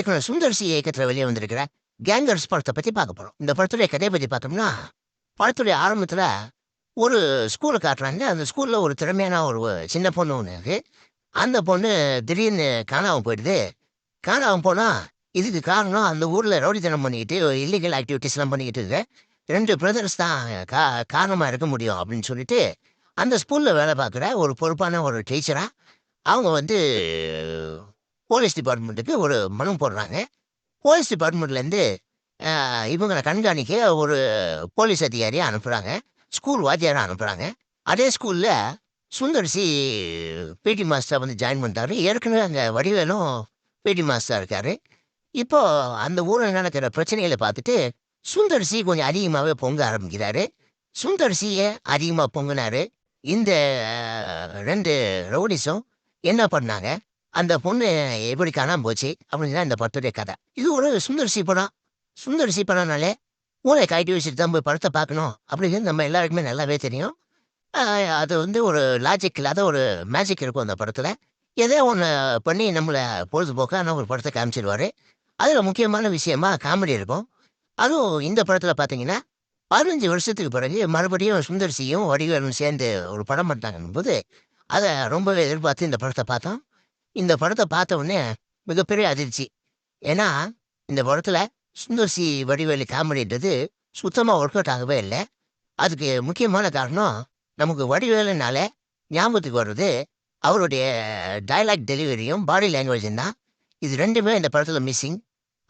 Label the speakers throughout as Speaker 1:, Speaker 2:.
Speaker 1: இயக்குனர் சுந்தர் சி இயக்கத்துல வெளியே வந்திருக்கிற கேங்கர்ஸ் படத்தை பத்தி பார்க்க போறோம். இந்த படத்துடைய கதையை பத்தி பார்த்தோம்னா, படத்துடைய ஆரம்பத்துல ஒரு ஸ்கூல காட்டுறாங்க. அந்த ஸ்கூல்ல ஒரு திறமையான ஒரு சின்ன பொண்ணு ஒண்ணு இருக்கு. அந்த பொண்ணு திடீர்னு காணாம போயிடுது. காணாம போனா, இதுக்கு காரணம் அந்த ஊர்ல ரவுடித்தனம் பண்ணிக்கிட்டு இல்லீகல் ஆக்டிவிட்டீஸ்லாம் பண்ணிக்கிட்டு இருக்க 2 பிரதர்ஸ் தான் கா காரணமா இருக்க முடியும் அப்படின்னு சொல்லிட்டு, அந்த ஸ்கூல்ல வேலை பார்க்குற ஒரு பொறுப்பான ஒரு டீச்சரா, அவங்க வந்து போலீஸ் டிபார்ட்மெண்ட்டுக்கு ஒரு மனு போடுறாங்க. போலீஸ் டிபார்ட்மெண்ட்லேருந்து இவங்கள கண்காணிக்க ஒரு போலீஸ் அதிகாரியை அனுப்புகிறாங்க. ஸ்கூல் வாத்தியாரை அனுப்புகிறாங்க. அதே ஸ்கூலில் சுந்தர் சி பிடி மாஸ்டராக வந்து ஜாயின் பண்ணிட்டாரு. ஏற்கனவே அங்கே வடிவேலும் பிடி மாஸ்டராக இருக்காரு. இப்போ அந்த ஊரில் நடக்கிற பிரச்சனைகளை பார்த்துட்டு சுந்தர் சி கொஞ்சம் அதிகமாகவே பொங்க ஆரம்பிக்கிறாரு. சுந்தர் சியை அதிகமாக பொங்கினாரு. இந்த 2 ரவுடிஸும் என்ன பண்ணாங்க, அந்த பொண்ணு எப்படி காணாம போச்சு அப்படின்னு தான் இந்த படத்துடைய கதை. இது ஒரு சுந்தர் சி படம். சுந்தர் சி படம்னாலே மூளைய கழட்டி வச்சுட்டு தான் போய் படத்தை பார்க்கணும் அப்படிங்கிறது நம்ம எல்லாருக்குமே நல்லாவே தெரியும். அ அது வந்து ஒரு லாஜிக் இல்லாத ஒரு மேஜிக் இருக்கும் அந்த படத்துல. ஏதோ ஒண்ணு பண்ணி நம்மள பொழுதுபோக்கான ஒரு படத்த காமிச்சிருவாரு. அதுல முக்கியமான விஷயமா காமெடி இருக்கும். அதுவும் இந்த படத்துல பார்த்தீங்கன்னா, 15 வருஷத்துக்கு பிறகு மறுபடியும் சுந்தர் சியும், வடிவேலும் சேர்ந்து ஒரு படம் பண்ணாங்கன்னும்போது, அத ரொம்பவே எதிர்பார்த்து இந்த படத்த பார்த்தோம். இந்த படத்த பார்த்த உடனே மிகப்பெரிய அதிர்ச்சி. ஏன்னா, இந்த படத்துல சுந்தர் சி வடிவேலு காமெடின்றது சுத்தமா ஒர்க் அவுட் ஆகவே இல்ல. அதுக்கு முக்கியமான காரணம், நமக்கு வடிவேலுனாலே ஞாபகத்துக்கு வர்றது அவருடைய டயலாக் டெலிவரியும், பாடி லாங்குவேஜும் தான். இது 2மே இந்த படத்துல மிஸ்ஸிங்.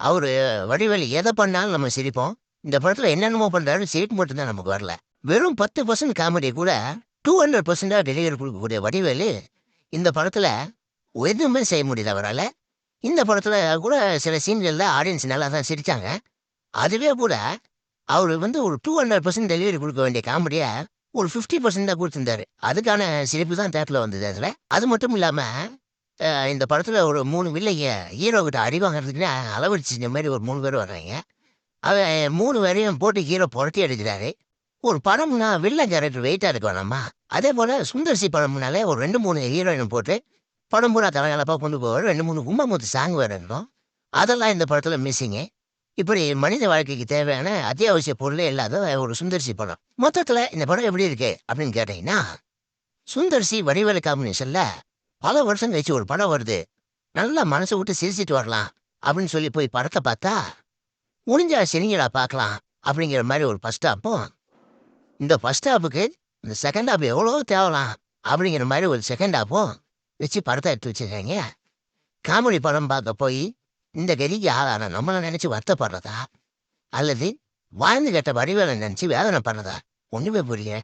Speaker 1: அவரு வடிவேலு எத பண்ணாலும் நம்ம சிரிப்போம். இந்த படத்துல என்னென்னமோ பண்றாரு, சிரிப்பு மட்டும் தான் நமக்கு வரல. வெறும் 10% காமெடி கூட 200% டெலிவரி குடுக்கக்கூடிய வடிவேலு, இந்த படத்துல எதுவுமே செய்ய முடியல அவரால. இந்த படத்துல கூட சில சீன்கள்ல ஆடியன்ஸ் நல்லா தான் சிரிச்சாங்க. அதுவே கூட அவரு வந்து ஒரு 200% டெலிவரி குடுக்க வேண்டிய காமெடிய ஒரு 50% தான் குடுத்திருந்தாரு. அதுக்கான சிரிப்பு தான் தியேட்டர்ல வந்தது அதுல. அது மட்டும் இல்லாம, இந்த படத்துல ஒரு 3 வில்லைங்க ஹீரோ கிட்ட அடி வாங்குறதுக்குன்னே அளவெடுத்து செஞ்ச மாரி ஒரு 3 பேர் வர்றாய்ங்க. அவன் 3 பேரையும் போட்டு ஹீரோ புரட்டி அடிக்கிறாரு. ஒரு படம்னா வில்லன் கேரக்டர் வெயிட்டா இருக்க வேணாமா? அதே போல சுந்தர் சி படம்னாலே ஒரு 2, 3 ஹீரோயின போட்டு படம் பூரா கலகலப்பா கொண்டு போவாரு. 2, 3 கும்மாங்குத்து சாங் வேற இருக்கும். அதெல்லாம் இந்த படத்துல மிஸ்ஸிங்கு. இப்படி மனித வாழ்க்கைக்கு தேவையான அத்தியாவசிய பொருளே இல்லாத ஒரு சுந்தர் சி படம். மொத்தத்துல இந்த படம் எப்படி இருக்கு அப்படின்னு கேட்டீங்கன்னா, சுந்தர் சி வடிவேலு காம்பினேஷன்ல பல வருஷம் கழிச்சு ஒரு படம் வருது. நல்லா மனச விட்டு சிரிச்சுட்டு வரலாம் அப்படின்னு சொல்லி போய் படத்த பார்த்தா, முடிஞ்சா சிரிங்கடா பார்க்கலாம் அப்படிங்கிற மாரி ஒரு ஃபர்ஸ்ட் ஹாஃப்பும், இந்த ஃபர்ஸ்ட் ஹாஃப்க்கு இந்த செகண்ட் ஹாஃப் எவ்வளவோ தேவலாம் அப்படிங்கிற மாரி ஒரு செகண்ட் ஹாஃப்பும் வச்சு படத்த எடுத்து வச்சிருக்காய்ங்க. காமெடி படம் பார்க்க போய் இந்த கதிக்கு ஆளான நம்மள நினைச்சு வருத்தப்படுறதா? அல்லது வாழ்ந்து கெட்ட வடிவேல நினைச்சு வேதனைப்படுறதா? ஒண்ணுமே புரியல.